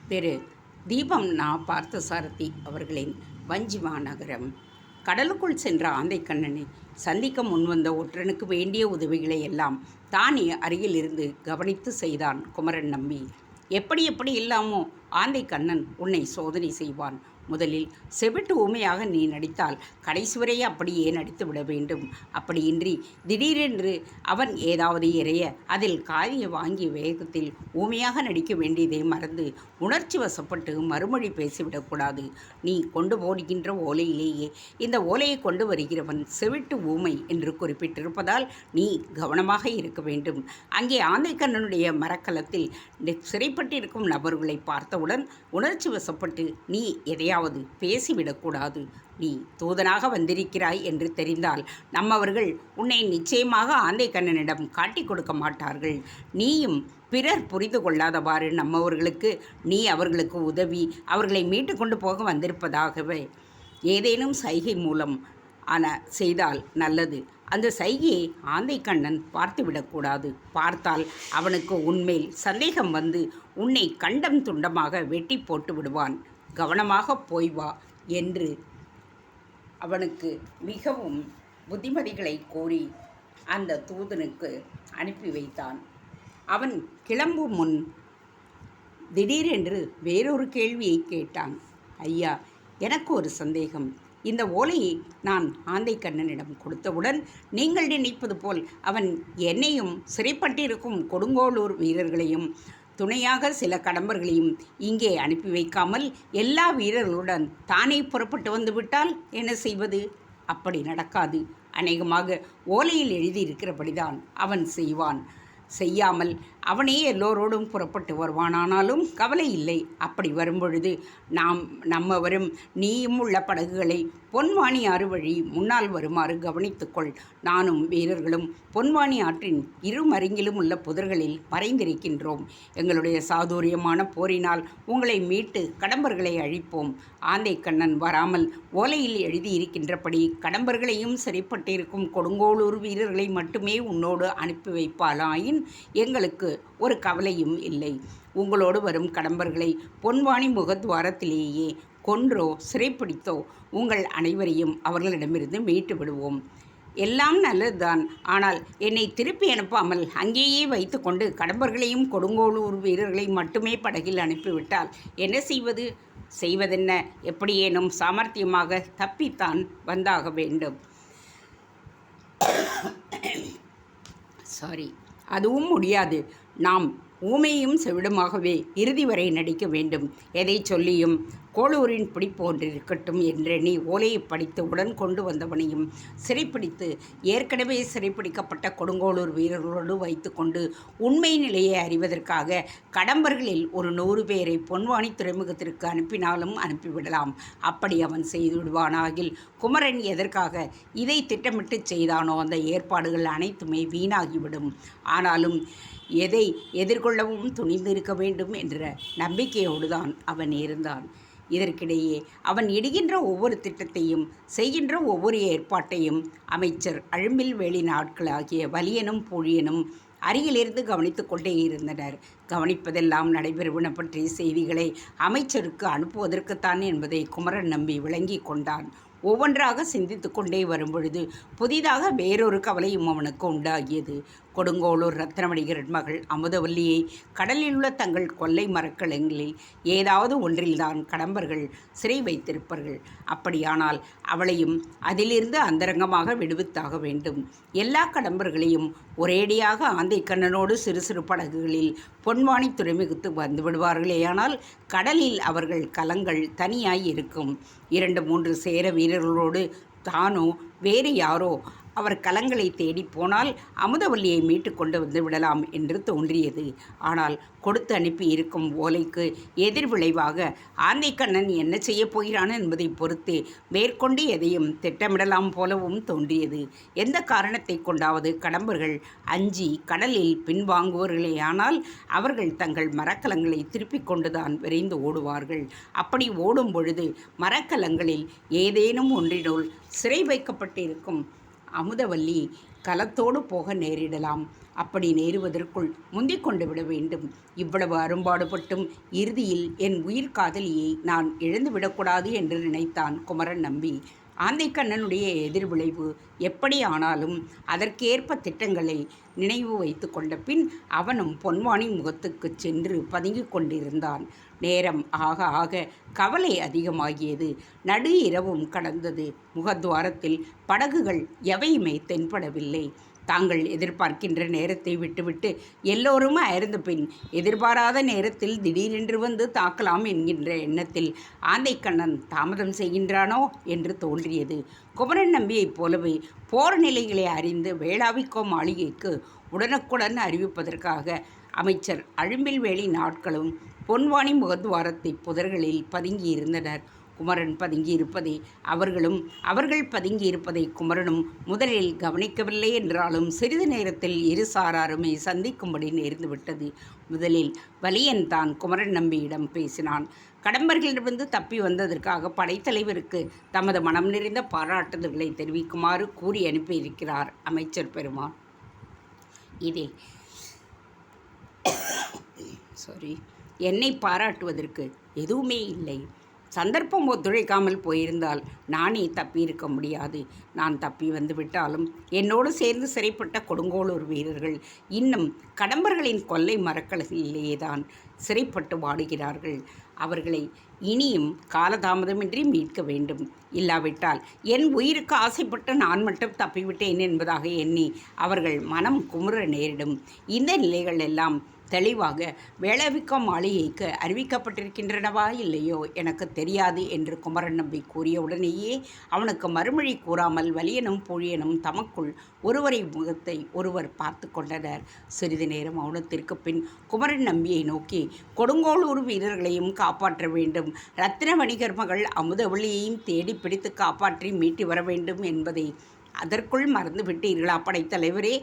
திரு தீபம் நா பார்த்தசாரதி அவர்களின் வஞ்சிமா நகரம். கடலுக்குள் சென்ற ஆந்தைக்கண்ணனை சந்திக்க முன்வந்த ஒற்றனுக்கு வேண்டிய உதவிகளை எல்லாம் தானே அருகில் இருந்து கவனித்து செய்தான் குமரன் நம்பி. எப்படி எப்படி இல்லாமோ ஆந்தைக்கண்ணன் உன்னை சோதனை செய்வான். முதலில் செவிட்டு ஊமையாக நீ நடித்தால் கடைசி வரை அப்படியே நடித்து விட வேண்டும். அப்படியின்றி திடீரென்று அவன் ஏதாவது இறைய அதில் காரிய வாங்கிய வேகத்தில் ஊமையாக நடிக்க வேண்டியதை மறந்து உணர்ச்சி வசப்பட்டு மறுமொழி பேசிவிடக்கூடாது. நீ கொண்டு போடுகின்ற ஓலையிலேயே இந்த ஓலையை கொண்டு வருகிறவன் செவிட்டு ஊமை என்று குறிப்பிட்டிருப்பதால் நீ கவனமாக இருக்க வேண்டும். அங்கே ஆந்தைக்கண்ணனுடைய மரக்கலத்தில் சிறைப்பட்டிருக்கும் நபர்களை பார்த்தவுடன் உணர்ச்சி வசப்பட்டு நீ எதையாவது பேசிவிடக்கூடாது. நீ தூதனாக வந்திருக்கிறாய் என்று தெரிந்தால் நம்மவர்கள் உன்னை நிச்சயமாக ஆந்தைக்கண்ணனிடம் காட்டிக் கொடுக்க மாட்டார்கள். நீயும் பிறர் புரிந்து கொள்ளாதவாறு நம்மவர்களுக்கு நீ அவர்களுக்கு உதவி அவர்களை மீட்டு கொண்டு போக வந்திருப்பதாகவே ஏதேனும் சைகை மூலம் செய்தால் நல்லது. அந்த சைகையை ஆந்தைக்கண்ணன் பார்த்துவிடக்கூடாது. பார்த்தால் அவனுக்கு உன்மேல் சந்தேகம் வந்து உன்னை கண்டம் துண்டமாக வெட்டி போட்டு விடுவான். கவனமாக போய் வா என்று அவனுக்கு மிகவும் புத்திமதிகளை கூறி அந்த தூதனுக்கு அனுப்பி வைத்தான். அவன் கிளம்பும் முன் திடீரென்று வேறொரு கேள்வியை கேட்டான். ஐயா, எனக்கு ஒரு சந்தேகம். இந்த ஓலையை நான் ஆந்தைக்கண்ணனிடம் கொடுத்தவுடன் நீங்கள் நினைப்பது போல் அவன் என்னையும் சிறைப்பட்டிருக்கும் கொடுங்கோளூர் வீரர்களையும் துணையாக சில கடம்பர்களையும் இங்கே அனுப்பி வைக்காமல் எல்லா வீரர்களுடன் தானே புறப்பட்டு வந்து விட்டால் என்ன செய்வது? அப்படி நடக்காது. அநேகமாக ஓலையில் எழுதியிருக்கிறபடிதான் அவன் செய்வான். செய்யாமல் அவனே எல்லோரோடும் புறப்பட்டு வருவானானாலும் கவலை இல்லை. அப்படி வரும்பொழுது நம்மவரும் நீயும் உள்ள படகுகளை பொன்வாணி ஆறு வழி முன்னால் வருமாறு கவனித்துக்கொள். நானும் வீரர்களும் பொன்வாணி ஆற்றின் இரு மருங்கிலும் உள்ள புதர்களில் மறைந்திருக்கின்றோம். எங்களுடைய சாதுரியமான போரினால் உங்களை மீட்டு கடம்பர்களை அழிப்போம். ஆந்தைக்கண்ணன் வராமல் ஓலையில் எழுதியிருக்கின்றபடி கடம்பர்களையும் சிறைப்பட்டிருக்கும் கொடுங்கோளூர் வீரர்களை மட்டுமே உன்னோடு அனுப்பி வைப்பாளாயின் எங்களுக்கு ஒரு கவலையும் இல்லை. உங்களோடு வரும் கடம்பர்களை பொன்வாணி முகத்வாரத்திலேயே கொன்றோ சிறைப்பிடித்தோ உங்கள் அனைவரையும் அவர்களிடமிருந்து மீட்டு விடுவோம். எல்லாம் நல்லதுதான். ஆனால் என்னை திருப்பி அனுப்பாமல் அங்கேயே வைத்து கொண்டு கடம்பர்களையும் கொடுங்கோளூர் வீரர்களை மட்டுமே படகில் அனுப்பிவிட்டால் என்ன செய்வது? செய்வதென்ன? எப்படியேனும் சாமர்த்தியமாக தப்பித்தான் வந்தாக வேண்டும். அதுவும் முடியாது. நாம் ஊமையும் செவிடுமாகவே இறுதி வரை நடிக்க வேண்டும். எதை சொல்லியும் கோளூரின் பிடிப்பு ஒன்றிருக்கட்டும் என்றெண்ணி ஓலையை படித்து உடன் கொண்டு வந்தவனையும் சிறைப்பிடித்து ஏற்கனவே சிறைப்பிடிக்கப்பட்ட கொடுங்கோளூர் வீரர்களோடு வைத்து கொண்டு உண்மை நிலையை அறிவதற்காக கடம்பர்களில் ஒரு 100 பேரை பொன்வாணி துறைமுகத்திற்கு அனுப்பினாலும் அனுப்பிவிடலாம். அப்படி அவன் செய்து விடுவானாகில் குமரன் எதற்காக இதை திட்டமிட்டு செய்தானோ அந்த ஏற்பாடுகள் அனைத்துமே வீணாகிவிடும். ஆனாலும் எதை எதிர்கொள்ளவும் துணிந்திருக்க வேண்டும் என்ற நம்பிக்கையோடு தான் அவன் இருந்தான். இதற்கிடையே அவன் இடுகின்ற ஒவ்வொரு திட்டத்தையும் செய்கின்ற ஒவ்வொரு ஏற்பாட்டையும் அமைச்சர் அழும்பில் வேலி நாட்களாகிய வலியனும் பூழியனும் அருகிலிருந்து கவனித்து கொண்டே இருந்தனர். கவனிப்பதெல்லாம் நடைபெறுவன பற்றிய செய்திகளை அமைச்சருக்கு அனுப்புவதற்குத்தான் என்பதை குமரன் நம்பி விளங்கி கொண்டான். ஒவ்வொன்றாக சிந்தித்து கொண்டே வரும்பொழுது புதிதாக வேறொரு கவலையும் அவனுக்கு உண்டாகியது. கொடுங்கோளூர் ரத்னமணிகரன் மகள் அமுதவல்லியை கடலில் உள்ள தங்கள் கொல்லை மரக்கலங்களில் ஏதாவது ஒன்றில்தான் கடம்பர்கள் சிறை வைத்திருப்பார்கள். அப்படியானால் அவளையும் அதிலிருந்து அந்தரங்கமாக விடுவித்தாக வேண்டும். எல்லா கடம்பர்களையும் ஒரேடியாக ஆந்தைக்கண்ணனோடு சிறு சிறு படகுகளில் பொன்வாணி துறைமுகத்து வந்து விடுவார்களேயானால் கடலில் அவர்கள் கலங்கள் தனியாய் இருக்கும். 2-3 சேர வீரர்களோடு தானோ வேறு யாரோ அவர் கலங்களை தேடி போனால் அமுதவல்லியை மீட்டு கொண்டு வந்து விடலாம் என்று தோன்றியது. ஆனால் கொடுத்து அனுப்பி இருக்கும் ஓலைக்கு எதிர்விளைவாக ஆந்தைக்கண்ணன் என்ன செய்ய போகிறான் என்பதை பொறுத்து மேற்கொண்டு எதையும் திட்டமிடலாம் போலவும் தோன்றியது. எந்த காரணத்தை கொண்டாவது கடம்பர்கள் அஞ்சி கடலில் பின்வாங்குவார்களேயானால் அவர்கள் தங்கள் மரக்கலங்களை திருப்பிக் கொண்டுதான் விரைந்து ஓடுவார்கள். அப்படி ஓடும் பொழுது மரக்கலங்களில் ஏதேனும் ஒன்றினுள் சிறை வைக்கப்பட்டிருக்கும் அமுதவல்லி கலத்தோடு போக நேரிடலாம். அப்படி நேருவதற்குள் முந்திக் கொண்டு விட வேண்டும். இவ்வளவு அரும்பாடுபட்டும் இறுதியில் என் உயிர் காதலியை நான் இழந்துவிடக்கூடாது என்று நினைத்தான் குமரன் நம்பி. ஆந்தைக்கண்ணனுடைய எதிர்விளைவு எப்படி ஆனாலும் அதற்கேற்ப திட்டங்களை நினைவு வைத்து கொண்ட பின் அவனும் பொன்வானி முகத்துக்குச் சென்று பதுங்கிக் கொண்டிருந்தான். நேரம் ஆக ஆக கவலை அதிகமாகியது. நடு இரவும் கடந்தது. முகத்வாரத்தில் படகுகள் எவையுமே தென்படவில்லை. தாங்கள் எதிர்பார்க்கின்ற நேரத்தை விட்டுவிட்டு எல்லோரும் அயர்ந்த பின் எதிர்பாராத நேரத்தில் திடீரென்று வந்து தாக்கலாம் என்கின்ற எண்ணத்தில் ஆந்தைக்கண்ணன் தாமதம் செய்கின்றானோ என்று தோன்றியது. குமரன் நம்பியைப் போலவே போர் நிலைகளை அறிந்து வேளாவிக்கோ மாளிகைக்கு உடனுக்குடன் அறிவிப்பதற்காக அமைச்சர் அழும்பில்வேலி நாட்களும் பொன்வானி முகத்வாரத்தை புதர்களில் பதுங்கியிருந்தனர். குமரன் பதுங்கியிருப்பதை அவர்கள் பதுங்கியிருப்பதை குமரனும் முதலில் கவனிக்கவில்லை என்றாலும் சிறிது நேரத்தில் இரு சாராருமே சந்திக்கும்படி நேர்ந்துவிட்டது. முதலில் வலியன் தான் குமரன் நம்பியிடம் பேசினான். கடம்பர்களிடமிருந்து தப்பி வந்ததற்காக படைத்தலைவருக்கு தமது மனம் நிறைந்த பாராட்டுதல்களை தெரிவிக்குமாறு கூறி அனுப்பியிருக்கிறார் அமைச்சர் பெருமான். இதில் என்னை பாராட்டுவதற்கு எதுவுமே இல்லை. சந்தர்ப்பம் ஒத்துழைக்காமல் போயிருந்தால் நானே தப்பியிருக்க முடியாது. நான் தப்பி வந்துவிட்டாலும் என்னோடு சேர்ந்து சிறைப்பட்ட கொடுங்கோளூர் வீரர்கள் இன்னும் கடம்பர்களின் கொல்லை மரக்கலையிலேதான் சிறைப்பட்டு வாடுகிறார்கள். அவர்களை இனியும் காலதாமதமின்றி மீட்க வேண்டும். இல்லாவிட்டால் என் உயிருக்கு ஆசைப்பட்டு நான் மட்டும் தப்பிவிட்டேன் என்பதாக எண்ணி அவர்கள் மனம் குமுற நேரிடும். இந்த நிலைகள் எல்லாம் தெளிவாக வேளாவிக்கோ மாளிகைக்கு அறிவிக்கப்பட்டிருக்கின்றனவா இல்லையோ எனக்கு தெரியாது என்று குமரன் நம்பி கூறியவுடனேயே அவனுக்கு மறுமொழி கூறாமல் வலியனும் பூழியனும் தமக்குள் ஒருவரை முகத்தை ஒருவர் பார்த்து கொண்டனர். சிறிது நேரம் மௌனத்திற்கு பின் குமரன் நம்பியை நோக்கி, கொடுங்கோளூர் வீரர்களையும் காப்பாற்ற வேண்டும், ரத்தின வணிகர் மகள் அமுதவள்ளியையும் தேடி பிடித்து காப்பாற்றி மீட்டி வர வேண்டும் என்பதை அதற்குள் மறந்துவிட்டீர்களா படைத்தலைவரே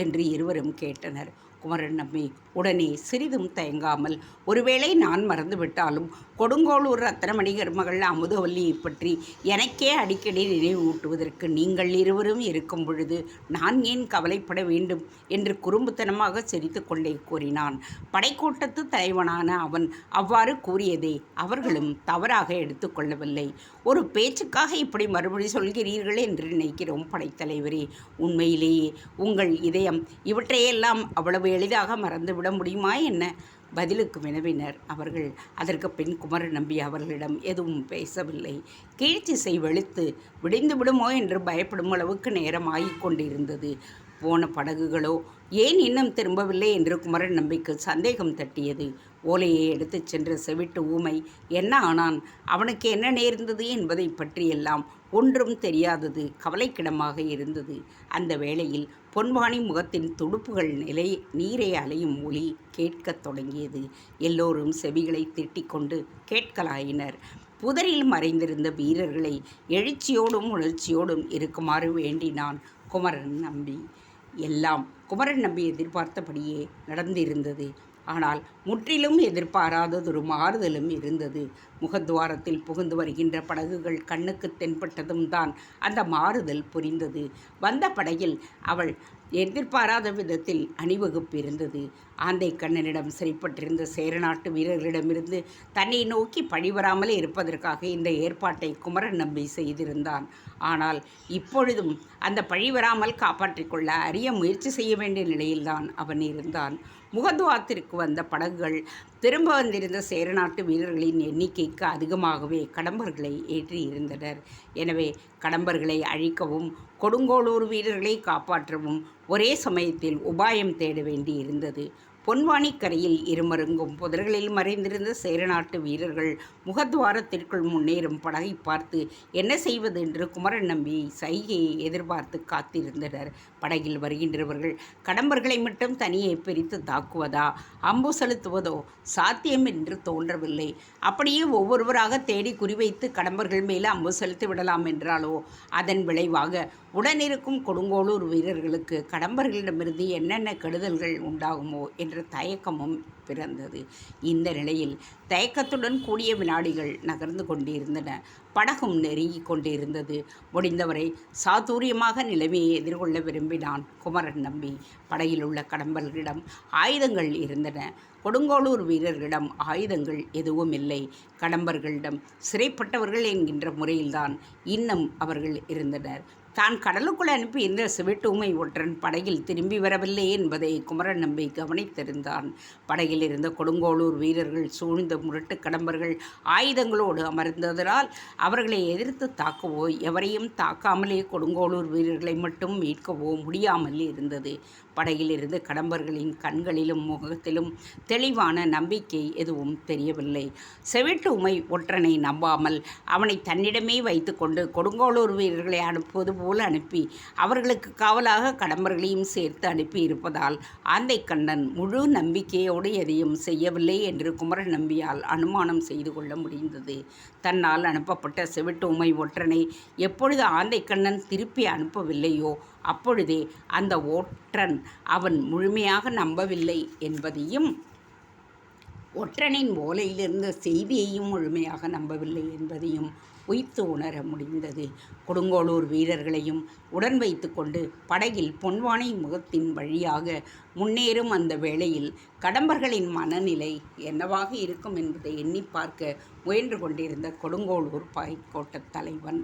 என்று இருவரும் கேட்டனர். குமரன் நம்பி உடனே சிறிதும் தயங்காமல், ஒருவேளை நான் மறந்துவிட்டாலும் கொடுங்கோளூர் ரத்னமணிகர் மகள் அமுதவல்லியை பற்றி எனக்கே அடிக்கடி நினைவூட்டுவதற்கு நீங்கள் இருவரும் இருக்கும் பொழுது நான் ஏன் கவலைப்பட வேண்டும் என்று குறும்புத்தனமாக சிரித்து கொண்டே கூறினான். படைக்கூட்டத்து தலைவனான அவன் அவ்வாறு கூறியதை அவர்களும் தவறாக எடுத்துக்கொள்ளவில்லை. ஒரு பேச்சுக்காக இப்படி மறுமொழி சொல்கிறீர்கள் என்று நினைக்கிறோம் படைத்தலைவரே. உண்மையிலேயே உங்கள் இதயம் இவற்றையெல்லாம் அவ்வளவு எளிதாக மறந்துவிட முடியுமா என்ன? பதிலுக்கு வினவினர் அவர்கள். அதற்கு பின் குமரன் நம்பி அவர்களிடம் எதுவும் பேசவில்லை. கீழ்த்திசை வெளுத்து விடிந்து விடுமோ என்று பயப்படும் அளவுக்கு நேரம் ஆகிக்கொண்டிருந்தது. போன படகுகளோ ஏன் இன்னும் திரும்பவில்லை என்று குமரன் நம்பிக்கு சந்தேகம் தட்டியது. ஓலையை எடுத்துச் சென்ற செவிட்டு ஊமை என்ன ஆனான், அவனுக்கு என்ன நேர்ந்தது என்பதை பற்றியெல்லாம் ஒன்றும் தெரியாதது கவலைக்கிடமாக இருந்தது. அந்த வேளையில் பொன்வானி முகத்தின் துடுப்புகள் நீரை அலையும் ஒளி கேட்கத் தொடங்கியது. எல்லோரும் செவிகளை திட்டிக்கொண்டு கேட்கலாயினர். புதரில் மறைந்திருந்த வீரர்களை எழுச்சியோடும் உணர்ச்சியோடும் இருக்குமாறு வேண்டினான் குமரன் நம்பி. எல்லாம் குமரன் நம்பி எதிர்பார்த்தபடியே நடந்திருந்தது. ஆனால் முற்றிலும் எதிர்பாராததொரு மாறுதலும் இருந்தது. முகத்வாரத்தில் புகுந்து வருகின்ற படகுகள் கண்ணுக்கு தென்பட்டதும் தான் அந்த மாறுதல் புரிந்தது. வந்த படகில் அவள் எதிர்பாராத விதத்தில் அணிவகுப்பு இருந்தது. ஆந்தைக்கண்ணனிடம் சிறைப்பட்டிருந்த சேரநாட்டு வீரர்களிடமிருந்து தன்னை நோக்கி பழிவராமலே இருப்பதற்காக இந்த ஏற்பாட்டை குமரன் நம்பி செய்திருந்தான். ஆனால் இப்பொழுதும் அந்த பழிவராமல் காப்பாற்றிக் கொள்ள அரிய முயற்சி செய்ய வேண்டிய நிலையில்தான் அவன் இருந்தான். முகத்வாரத்திற்கு வந்த படகுகள் திரும்ப வந்திருந்த சேரநாட்டு வீரர்களின் எண்ணிக்கைக்கு அதிகமாகவே கடம்பர்களை ஏற்றியிருந்தனர். எனவே கடம்பர்களை அழிக்கவும் கொடுங்கோளூர் வீரர்களை காப்பாற்றவும் ஒரே சமயத்தில் உபாயம் தேட வேண்டியிருந்தது. பொன்வானிக்கரையில் இருமருங்கும் புதர்களில் மறைந்திருந்த சேரநாட்டு வீரர்கள் முகத்வாரத்திற்குள் முன்னேறும் படகை பார்த்து என்ன செய்வது என்று குமரன் நம்பி சைகையை எதிர்பார்த்து காத்திருந்தனர். படகில் வருகின்றவர்கள் கடம்பர்களை மட்டும் தனியே பிரித்து தாக்குவதா, அம்பு செலுத்துவதோ சாத்தியம் என்று தோன்றவில்லை. அப்படியே ஒவ்வொருவராக தேடி குறிவைத்து கடம்பர்கள் மேலே அம்பு செலுத்தி விடலாம் என்றாலோ அதன் விளைவாக உடனிருக்கும் கொடுங்கோளூர் வீரர்களுக்கு கடம்பர்களிடமிருந்து என்னென்ன கெடுதல்கள் உண்டாகுமோ என்ற தயக்கமும் பிறந்தது. இந்த நிலையில் தயக்கத்துடன் கூடிய வினாடிகள் நகர்ந்து கொண்டிருந்தன. படகும் நெருங்கிக் கொண்டிருந்தது. முடிந்தவரை சாதுரியமாக நிலைமையை எதிர்கொள்ள விரும்பினான் குமரன் நம்பி. படகில் உள்ள கடம்பர்களிடம் ஆயுதங்கள் இருந்தன. கொடுங்கோளூர் வீரர்களிடம் ஆயுதங்கள் எதுவும் இல்லை. கடம்பர்களிடம் சிறைப்பட்டவர்கள் என்கின்ற முறையில்தான் இன்னும் அவர்கள் இருந்தனர். தான் கடலுக்குள் அனுப்பி இந்த சிவிட்டூமை ஒற்றன் படகில் திரும்பி வரவில்லை என்பதை குமரன் நம்பி கவனித்திருந்தான். படகில் இருந்த கொடுங்கோளூர் வீரர்கள் சூழ்ந்த முரட்டு கடம்பர்கள் ஆயுதங்களோடு அமர்ந்ததனால் அவர்களை எதிர்த்து தாக்கவோ எவரையும் தாக்காமலே கொடுங்கோளூர் வீரர்களை மட்டும் மீட்கவோ முடியாமல் இருந்தது. படகில் இருந்து கடம்பர்களின் கண்களிலும் முகத்திலும் தெளிவான நம்பிக்கை எதுவும் தெரியவில்லை. செவிட்டூமை ஒற்றனை நம்பாமல் அவனை தன்னிடமே வைத்து கொண்டு கொடுங்கோளூர் வீரர்களை அனுப்புவது போல் அனுப்பி அவர்களுக்கு காவலாக கடம்பர்களையும் சேர்த்து அனுப்பி இருப்பதால் ஆந்தைக்கண்ணன் முழு நம்பிக்கையோடு எதையும் செய்யவில்லை என்று குமரன் நம்பியால் அனுமானம் செய்து கொள்ள முடிந்தது. தன்னால் அனுப்பப்பட்ட செவிட்டூமை ஒற்றனை எப்பொழுது ஆந்தைக்கண்ணன் திருப்பி அனுப்பவில்லையோ அப்பொழுதே அந்த ஒற்றன் அவன் முழுமையாக நம்பவில்லை என்பதையும், ஒற்றனின் ஓலையிலிருந்த செய்தியையும் முழுமையாக நம்பவில்லை என்பதையும் உய்த்து உணர முடிந்தது. கொடுங்கோளூர் வீரர்களையும் உடன் வைத்து கொண்டு படகில் பொன்வானை முகத்தின் வழியாக முன்னேறும் அந்த வேளையில் கடம்பர்களின் மனநிலை என்னவாக இருக்கும் என்பதை எண்ணி பார்க்க முயன்று கொண்டிருந்த கொடுங்கோளூர் பாய்க்கோட்டத் தலைவன்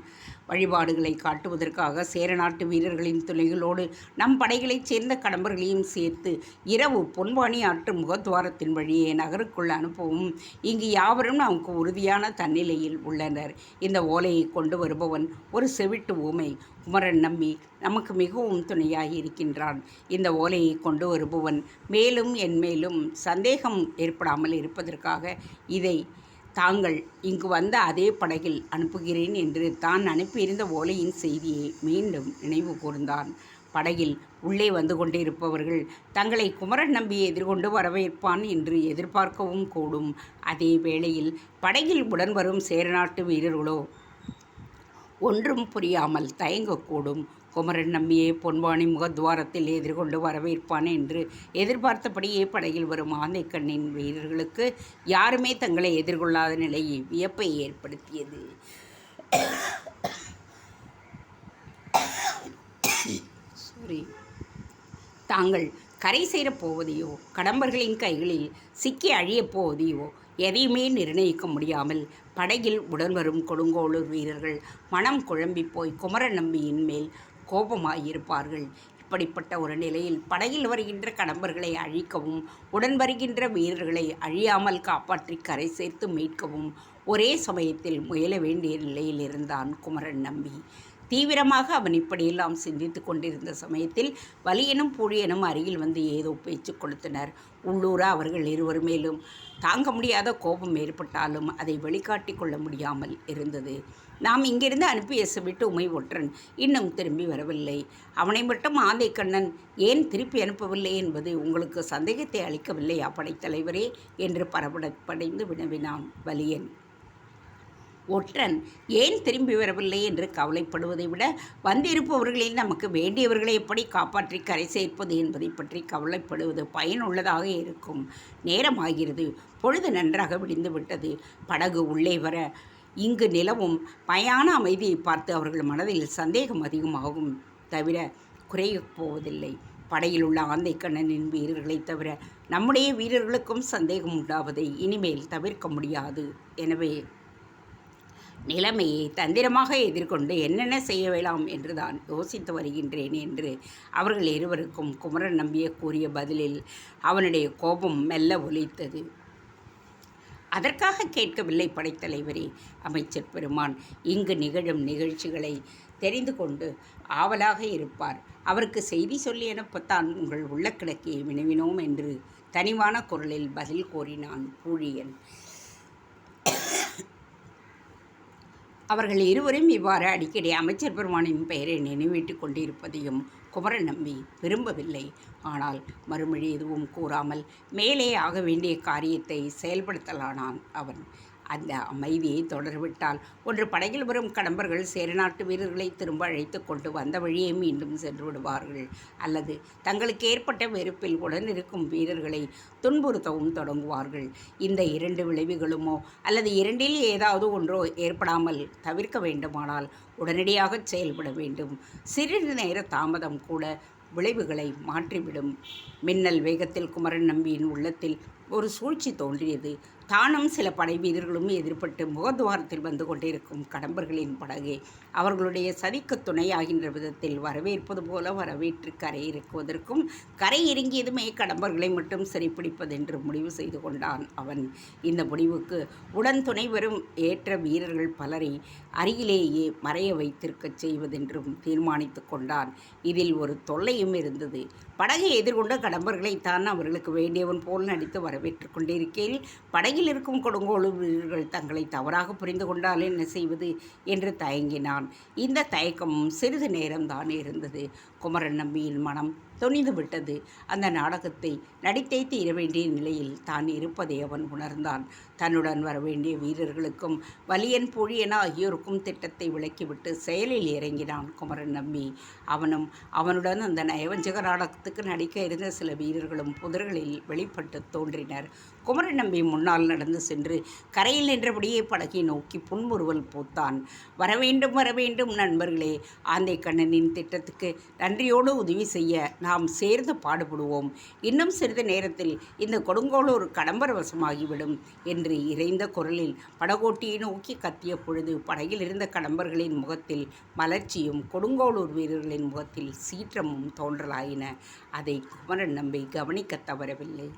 வழிபாடுகளை காட்டுவதற்காக சேரநாட்டு வீரர்களின் துணைகளோடு நம் படைகளைச் சேர்ந்த கடம்பர்களையும் சேர்த்து இரவு பொன்வானி ஆற்று முகத்வாரத்தின் வழியே நகருக்குள் அனுப்பவும் இங்கு யாவரும் நமக்கு உறுதியான தன்னிலையில் உள்ளனர். இந்த ஓலையை கொண்டு வருபவன் ஒரு செவிட்டு ஊமை. குமரன் நம்பி நமக்கு மிகவும் துணையாகி இருக்கின்றான். இந்த ஓலையை கொண்டு வருபவன் மேலும் என்மேலும் சந்தேகம் ஏற்படாமல் இருப்பதற்காக இதை தாங்கள் இங்கு வந்த அதே படகில் அனுப்புகிறேன் என்று தான் அனுப்பியிருந்த ஓலையின் செய்தியை மீண்டும் நினைவு கூர்ந்தான். படகில் உள்ளே வந்து கொண்டிருப்பவர்கள் தங்களை குமரன் நம்பியை எதிர்கொண்டு வரவேற்பான் என்று எதிர்பார்க்கவும் கூடும். அதே வேளையில் படகில் உடன் வரும் சேரநாட்டு வீரர்களோ ஒன்றும் புரியாமல் தயங்கக்கூடும். குமரன் நம்பியை பொன்வானி முகத்வாரத்தில் எதிர்கொண்டு வரவேற்பான் என்று எதிர்பார்த்தபடியே படகில் வரும் ஆந்தைக்கண்ணின் வீரர்களுக்கு யாருமே தங்களை எதிர்கொள்ளாத நிலையை வியப்பை ஏற்படுத்தியது. தாங்கள் கரை சேரப் போவதையோ கடம்பர்களின் கைகளில் சிக்கி அழியப் போவதையோ எதையுமே நிர்ணயிக்க முடியாமல் படகில் உடன் வரும் கொடுங்கோளூர் வீரர்கள் மனம் குழம்பி போய் குமரன் நம்பியின் மேல் கோபமாயிருப்பார்கள். இப்படிப்பட்ட ஒரு நிலையில் படகில் வருகின்ற கடம்பர்களை அழிக்கவும் உடன் வருகின்ற வீரர்களை அழியாமல் காப்பாற்றி கரை சேர்த்து மீட்கவும் ஒரே சமயத்தில் முயல வேண்டிய நிலையில் இருந்தான் குமரன் நம்பி. தீவிரமாக அவன் இப்படியெல்லாம் சிந்தித்து கொண்டிருந்த சமயத்தில் வலியனும் பூழியனும் அருகில் வந்து ஏதோ பேச்சு கொடுத்தனர். உள்ளூர அவர்கள் இருவர் மேலும் தாங்க முடியாத கோபம் ஏற்பட்டாலும் அதை வெளிக்காட்டி கொள்ள முடியாமல் இருந்தது. நாம் இங்கிருந்து அனுப்பிய செவிட்டூமை ஒற்றன் இன்னும் திரும்பி வரவில்லை. அவனை மட்டும் ஆந்தைக்கண்ணன் ஏன் திருப்பி அனுப்பவில்லை என்பது உங்களுக்கு சந்தேகத்தை அளிக்கவில்லையா படைத்தலைவரே என்று படபடப்படைந்து வினவினான் வலியன். ஒற்றன் ஏன் திரும்பி வரவில்லை என்று கவலைப்படுவதை விட வந்திருப்பவர்களில் நமக்கு வேண்டியவர்களை எப்படி காப்பாற்றி கரை சேர்ப்பது என்பதை பற்றி கவலைப்படுவது பயனுள்ளதாக இருக்கும். நேரமாகிறது. பொழுது நன்றாக விடிந்து விட்டது. படகு உள்ளே வர இங்கு நிலவும் மயான அமைதியை பார்த்து அவர்கள் மனதில் சந்தேகம் அதிகமாகும் தவிர குறையப் போவதில்லை. படையில் உள்ள ஆந்தைக்கண்ணனின் வீரர்களைத் தவிர நம்முடைய வீரர்களுக்கும் சந்தேகம் உண்டாவதை இனிமேல் தவிர்க்க முடியாது. எனவே நிலைமையை தந்திரமாக எதிர்கொண்டு என்னென்ன செய்ய வேண்டாம் என்று தான் யோசித்து வருகின்றேன் என்று அவர்கள் இருவருக்கும் குமரன் நம்பிய கூறிய பதிலில் அவனுடைய கோபம் மெல்ல ஒலித்தது. அதற்காக கேட்கவில்லை படைத்தலைவரே. அமைச்சர் பெருமான் இங்கு நிகழும் நிகழ்ச்சிகளை தெரிந்து கொண்டு ஆவலாக இருப்பார். அவருக்கு செய்தி சொல்லி அனுப்பத்தான் உங்கள் உள்ள கிடக்கையை வினவினோம் என்று தனிவான குரலில் பதில் கோரினான் பூழியன். அவர்கள் இருவரும் இவ்வாறு அடிக்கடி அமைச்சர் பெருமானின் பெயரை நினைவீட்டுக் கொண்டிருப்பதையும் குமரன் நம்பி விரும்பவில்லை. ஆனால் மறுமொழி எதுவும் கூறாமல் மேலே ஆக வேண்டிய காரியத்தை செயல்படுத்தலானான் அவன். அந்த அமைதியை தொடர்விட்டால் ஒன்று படகில் வரும் கடம்பர்கள் சேரநாட்டு வீரர்களை திரும்ப அழைத்து கொண்டு வந்த வழியே மீண்டும் சென்று விடுவார்கள், அல்லது தங்களுக்கு ஏற்பட்ட வெறுப்பில் உடனிருக்கும் வீரர்களை துன்புறுத்தவும் தொடங்குவார்கள். இந்த 2 விளைவுகளுமோ அல்லது இரண்டில் ஏதாவது ஒன்றோ ஏற்படாமல் தவிர்க்க வேண்டுமானால் உடனடியாக செயல்பட வேண்டும். சிறிது நேர தாமதம் கூட விளைவுகளை மாற்றிவிடும். மின்னல் வேகத்தில் குமரன் நம்பியின் உள்ளத்தில் ஒரு சூழ்ச்சி தோன்றியது. தானும் சில படை வீரர்களும் எதிர்பட்டு முகத்துவாரத்தில் வந்து கொண்டிருக்கும் கடம்பர்களின் படகை அவர்களுடைய சதிக்கு துணையாகின்ற விதத்தில் வரவேற்பது போல வரவேற்று கரை இறக்குவதற்கும், கரை இறங்கியதுமே கடம்பர்களை மட்டும் சிறைப்பிடிப்பதென்று முடிவு செய்து கொண்டான் அவன். இந்த முடிவுக்கு உடன் துணை வரும் ஏற்ற வீரர்கள் பலரை அருகிலேயே மறைய வைத்திருக்கச் செய்வதென்றும் தீர்மானித்து கொண்டான். இதில் ஒரு தொல்லையும் இருந்தது. படகை எதிர்கொண்ட கடம்பர்களைத்தான் அவர்களுக்கு வேண்டியவன் போல் நடித்து வரவேற்று கொண்டிருக்கையில் படகில் இருக்கும் கொடுங்கோளூர் வீரர்கள் தங்களை தவறாக புரிந்து கொண்டால் என்ன செய்வது என்று தயங்கினான். இந்த தயக்கமும் சிறிது நேரம்தான் இருந்தது. குமரன் நம்பியின் மனம் துணிந்து விட்டது. அந்த நாடகத்தை நடித்தே தீர வேண்டிய நிலையில் தான் இருப்பதை அவன் உணர்ந்தான். தன்னுடன் வரவேண்டிய வீரர்களுக்கும் வலியன் பொழியன ஆகியோருக்கும் திட்டத்தை விளக்கிவிட்டு செயலில் இறங்கினான் குமரன் நம்பி. அவனுடன் அந்த நயவஞ்சக நாடகத்துக்கு நடிக்க இருந்த சில வீரர்களும் புதர்களில் வெளிப்பட்டு தோன்றினர். குமரன் நம்பி முன்னால் நடந்து சென்று கரையில் நின்றபடியே படகை நோக்கி புன்முறுவல் பூத்தான். வரவேண்டும் வரவேண்டும் நண்பர்களே, ஆந்தை கண்ணனின் திட்டத்துக்கு நன்றியோடு உதவி செய்ய நாம் சேர்ந்து பாடுபடுவோம். இன்னும் சிறிது நேரத்தில் இந்த கொடுங்கோளூர் கடம்பர் வசமாகிவிடும் என்று இறைந்த குரலில் படகோட்டியை நோக்கி கத்திய பொழுது படகில் இருந்த கடம்பர்களின் முகத்தில் மலர்ச்சியும் கொடுங்கோளூர் வீரர்களின் முகத்தில் சீற்றமும் தோன்றலாயின. அதை குமரன் நம்பி கவனிக்க தவறவில்லை.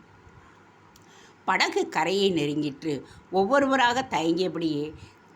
படகு கரையை நெருங்கிற்று. ஒவ்வொருவராக தயங்கியபடியே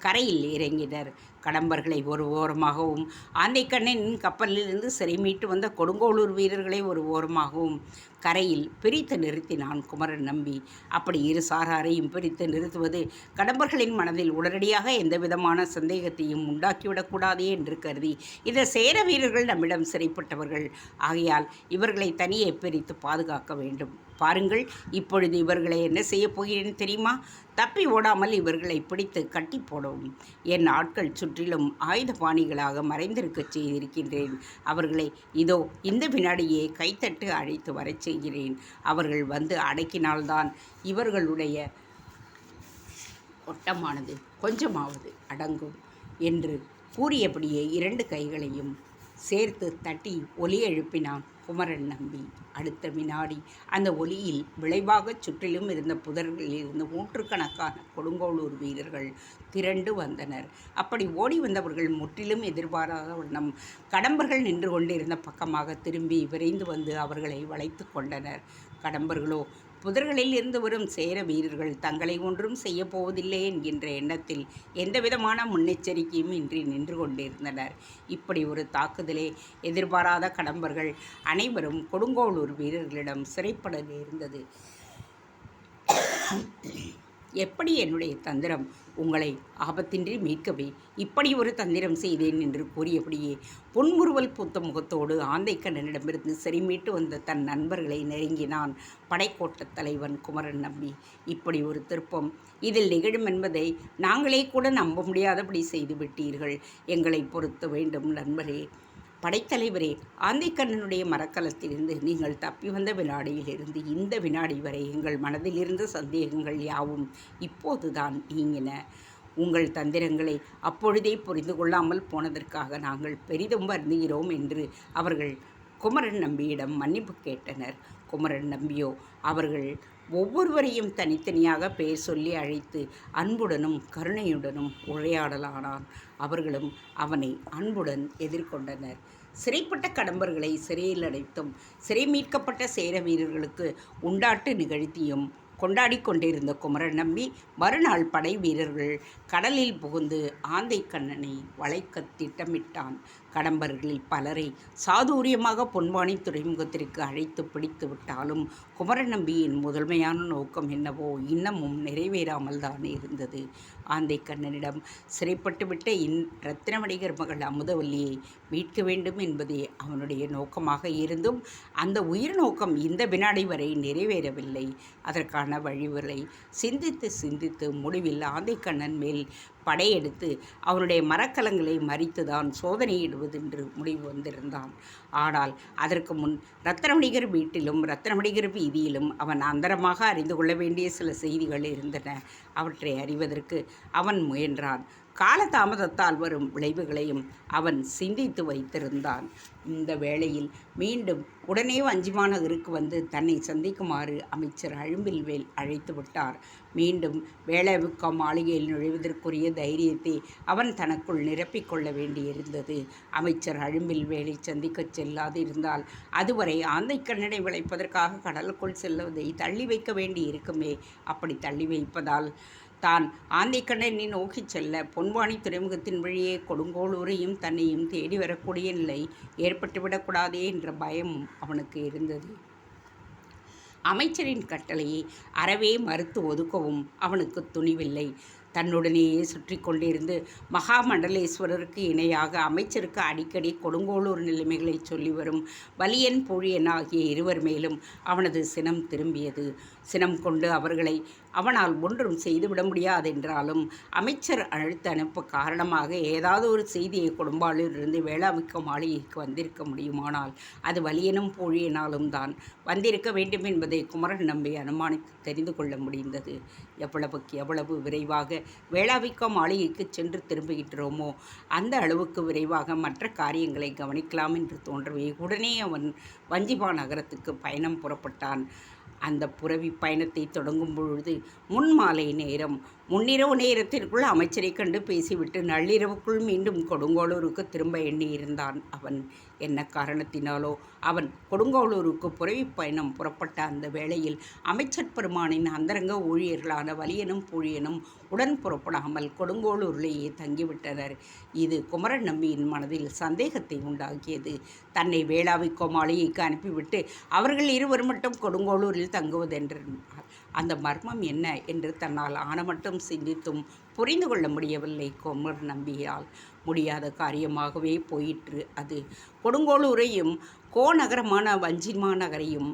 கரையில் இறங்கினர். கடம்பர்களை ஒரு ஓரமாகவும் ஆந்தைக்கண்ணனின் கப்பலிலிருந்து சிறை மீட்டு வந்த கொடுங்கோளூர் வீரர்களை ஒரு ஓரமாகவும் கரையில் பிரித்து நிறுத்தினான் குமரன் நம்பி. அப்படி இரு சாராரையும் பிரித்து நிறுத்துவது கடம்பர்களின் மனதில் உடனடியாக எந்தவிதமான சந்தேகத்தையும் உண்டாக்கிவிடக்கூடாது என்று கருதி, இந்த சேர வீரர்கள் நம்மிடம் சிறைப்பட்டவர்கள் ஆகையால் இவர்களை தனியே பிரித்து பாதுகாக்க வேண்டும். பாருங்கள், இப்பொழுது இவர்களை என்ன செய்ய போகிறேன் தெரியுமா? தப்பி ஓடாமல் இவர்களை பிடித்து கட்டி போடவும். என் ஆட்கள் சுற்றிலும் ஆயுத பாணிகளாக மறைந்திருக்கச் செய்திருக்கின்றேன். அவர்களை இதோ இந்த வினாடியே கைத்தட்டு அழைத்து வரச் செய்கிறேன். அவர்கள் வந்து அடக்கினால்தான் இவர்களுடைய ஒட்டமானது கொஞ்சமாவது அடங்கும் என்று கூறியபடியே 2 கைகளையும் சேர்த்து தட்டி ஒலி எழுப்பினான் குமரன் நம்பி. அடுத்த வினாடி அந்த ஒலியில் விளைவாகச் சுற்றிலும் இருந்த புதர்களில் இருந்து 100கணக்கான கொடுங்கோளூர் வீரர்கள் திரண்டு வந்தனர். அப்படி ஓடி வந்தவர்கள் முற்றிலும் எதிர்பாராத வண்ணம் கடம்பர்கள் நின்று கொண்டிருந்த பக்கமாக திரும்பி விரைந்து வந்து அவர்களை வளைத்து கொண்டனர். கடம்பர்களோ புதர்களில் இருந்து வரும் சேர வீரர்கள் தங்களை ஒன்றும் செய்யப்போவதில்லை என்கின்ற எண்ணத்தில் எந்தவிதமான முன்னெச்சரிக்கையும் இன்றி நின்று கொண்டிருந்தனர். இப்படி ஒரு தாக்குதலே எதிர்பாராத கடம்பர்கள் அனைவரும் கொடுங்கோளூர் வீரர்களிடம் சிறைப்பட நேர்ந்தது. எப்படி என்னுடைய தந்திரம் உங்களை ஆபத்தின்றி மீட்கவே இப்படி ஒரு தந்திரம் செய்தேன் என்று கூறியபடியே புன்முறுவல் பூத்த முகத்தோடு ஆந்தைக்கண்ணனிடமிருந்து சிறைமீட்டு வந்த தன் நண்பர்களை நெருங்கினான் படைக்கோட்டத் தலைவன் குமரன் நம்பி. இப்படி ஒரு திருப்பம் இதில் நிகழும் என்பதை நாங்களே கூட நம்ப முடியாதபடி செய்து விட்டீர்கள். எங்களை பொறுத்த வேண்டும் நண்பரே. படைத்தலைவரே, ஆந்தைக்கண்ணனுடைய மரக்கலத்திலிருந்து நீங்கள் தப்பி வந்த வினாடியிலிருந்து இந்த வினாடி வரை எங்கள் மனதில் இருந்த சந்தேகங்கள் யாவும் இப்போதுதான் நீங்கின. உங்கள் தந்திரங்களை அப்பொழுதே புரிந்து கொள்ளாமல் போனதற்காக நாங்கள் பெரிதும் வருந்துகிறோம் என்று அவர்கள் குமரன் நம்பியிடம் மன்னிப்பு கேட்டனர். குமரன் நம்பியோ அவர்கள் ஒவ்வொருவரையும் தனித்தனியாக பெயர் சொல்லி அழைத்து அன்புடனும் கருணையுடனும் உரையாடலானான். அவர்களும் அவனை அன்புடன் எதிர்கொண்டனர். சிறைப்பட்ட கடம்பர்களை சிறையில் அடைத்தும் சிறை மீட்கப்பட்ட சேர வீரர்களுக்கு உண்டாட்டு நிகழ்த்தியும் கொண்டாடி கொண்டிருந்த குமரன் நம்பி மறுநாள் படை வீரர்கள் கடலில் புகுந்து ஆந்தைக்கண்ணனை வளைக்க திட்டமிட்டான். கடம்பர்களில் பலரை சாதுரியமாக பொன்வானி துறைமுகத்திற்கு அழைத்து பிடித்து விட்டாலும் குமரன் நம்பியின் முதன்மையான நோக்கம் என்னவோ இன்னமும் நிறைவேறாமல் தான் இருந்தது. ஆந்தை கண்ணனிடம் சிறைப்பட்டுவிட்ட ரத்தினவணிகர் மகள் அமுதவல்லியை மீட்க வேண்டும் என்பதே அவனுடைய நோக்கமாக இருந்தும் அந்த உயிர் நோக்கம் இந்த வினாடி வரை நிறைவேறவில்லை. அதற்கான வழிகளை சிந்தித்து சிந்தித்து முடிவில் ஆந்தை கண்ணன் மேல் படையெடுத்து அவனுடைய மரக்கலங்களை மறித்துதான் சோதனையிடுவதென்று முடிவு வந்திருந்தான். ஆனால் அதற்கு முன் ரத்தினவணிகர் வீட்டிலும் ரத்தினவணிகர் வீதியிலும் அவன் அந்தரமாக அறிந்து கொள்ள வேண்டிய சில செய்திகள் இருந்தன. அவற்றை அறிவதற்கு அவன் முயன்றான். காலதாமதத்தால் வரும் விளைவுகளையும் அவன் சிந்தித்து வைத்திருந்தான். இந்த வேளையில் மீண்டும் உடனே வஞ்சிமாநகருக்கு வந்து தன்னை சந்திக்குமாறு அமைச்சர் அழும்பில்வேல் அழைத்து விட்டார். மீண்டும் வேளாவிக்கா மாளிகையில் நுழைவதற்குரிய தைரியத்தை அவன் தனக்குள் நிரப்பிக்கொள்ள வேண்டியிருந்தது. அமைச்சர் அழும்பில்வேலை சந்திக்கச் செல்லாது இருந்தால் அதுவரை ஆந்தை கண்ணனை விளைப்பதற்காக கடலுக்குள் செல்வதை தள்ளி வைக்க வேண்டி இருக்குமே. அப்படி தள்ளி வைப்பதால் தான் ஆந்தை கண்ணனை நோக்கி செல்ல பொன்வானி துறைமுகத்தின் வழியே கொடுங்கோளூரையும் தன்னையும் தேடி வரக்கூடிய நிலை ஏற்பட்டுவிடக்கூடாதே என்ற பயம் அவனுக்கு இருந்தது. அமைச்சரின் கட்டளையை அறவே மறுத்து ஒதுக்கவும் அவனுக்கு துணிவில்லை. தன்னுடனேயே சுற்றி கொண்டிருந்து மகாமண்டலேஸ்வரருக்கு இணையாக அமைச்சருக்கு அடிக்கடி கொடுங்கோளூர் நிலைமைகளை சொல்லி வரும் வலியன் பூழியன் ஆகிய இருவர் மேலும் அவனது சினம் திரும்பியது. சினம் கொண்டு அவர்களை அவனால் ஒன்றும் செய்துவிட முடியாதென்றாலும் அமைச்சர் அழுத்த அனுப்ப காரணமாக ஏதாவது ஒரு செய்தியை கொடும்பாளூரிலிருந்து வேளாவிக்க மாளிகைக்கு வந்திருக்க முடியுமானால் அது வலியனும் பூழியனாலும் தான் வந்திருக்க வேண்டும் என்பதை குமரன் நம்பி அனுமானித்து தெரிந்து கொள்ள முடிந்தது. எவ்வளவுக்கு எவ்வளவு விரைவாக வேளாவிக்கா மாளிகைக்கு சென்று திரும்புகின்றோமோ அந்த அளவுக்கு விரைவாக மற்ற காரியங்களை கவனிக்கலாம் என்று தோன்றவே உடனே அவன் வஞ்சிமா நகரத்துக்கு பயணம் புறப்பட்டான். அந்த புரவி பயணத்தை தொடங்கும் பொழுது முன்மாலை நேரம். முன்னிரவு நேரத்திற்குள் அமைச்சரை கண்டு பேசிவிட்டு நள்ளிரவுக்குள் மீண்டும் கொடுங்கோளூருக்கு திரும்ப எண்ணியிருந்தான் அவன். என்ன காரணத்தினாலோ அவன் கொடுங்கோளூருக்கு புரவி பயணம் புறப்பட்ட அந்த வேளையில் அமைச்சர் பெருமானின் அந்தரங்க ஊழியர்களான வலியனும் பூழியனும் உடன் புறப்படாமல் கொடுங்கோளூரிலேயே தங்கிவிட்டனர். இது குமரன் நம்பியின் மனதில் சந்தேகத்தை உண்டாக்கியது. தன்னை வேளாவிக்கோ மாளிகைக்கு அனுப்பிவிட்டு அவர்கள் இருவர் மட்டும் கொடுங்கோளூரில் தங்குவதென்றார். அந்த மர்மம் என்ன என்று தன்னால் ஆன மட்டும் சிந்தித்தும் புரிந்து கொள்ள முடியவில்லை குமரன் நம்பியால். முடியாத காரியமாகவே போயிற்று அது. கொடுங்கோளூரையும் கோநகரமான வஞ்சிமா நகரையும்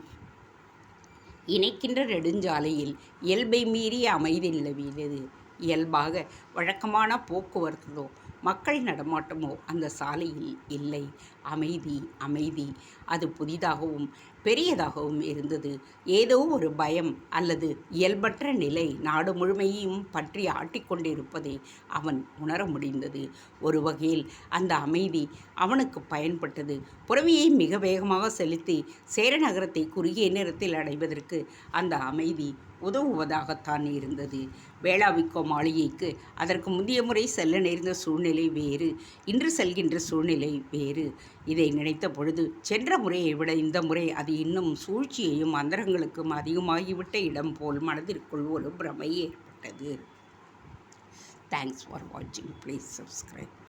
இணைக்கின்ற நெடுஞ்சாலையில் இயல்பை மீறிய அமைதி நிலவியது. இயல்பாக வழக்கமான போக்குவரத்தோ மக்கள் நடமாட்டமோ அந்த சாலையில் இல்லை. அமைதி அமைதி. அது புதிதாகவும் பெரியதாகவும் இருந்தது. ஏதோ ஒரு பயம் அல்லது இயல்பற்ற நிலை நாடு முழுமையும் பற்றி ஆட்டிக்கொண்டிருப்பதை அவன் உணர முடிந்தது. ஒரு வகையில் அந்த அமைதி அவனுக்கு பயன்பட்டது. புரவியை மிக வேகமாக செலுத்தி சேரநகரத்தை குறுகிய நேரத்தில் அடைவதற்கு அந்த அமைதி உதவுவதாகத்தான் இருந்தது. வேளாவிக்கோ மாளிகைக்கு அதற்கு முந்தைய முறை செல்ல நேர்ந்த சூழ்நிலை வேறு, இன்று செல்கின்ற சூழ்நிலை வேறு. இதை நினைத்த பொழுது சென்ற முறையை விட இந்த முறை அது இன்னும் சூழ்ச்சியையும் அந்தரங்களுக்கும் அதிகமாகிவிட்ட இடம் போல் மனதிற்குள் ஒரு பிரமை ஏற்பட்டது. தேங்க்ஸ் ஃபார் வாட்சிங். Please subscribe.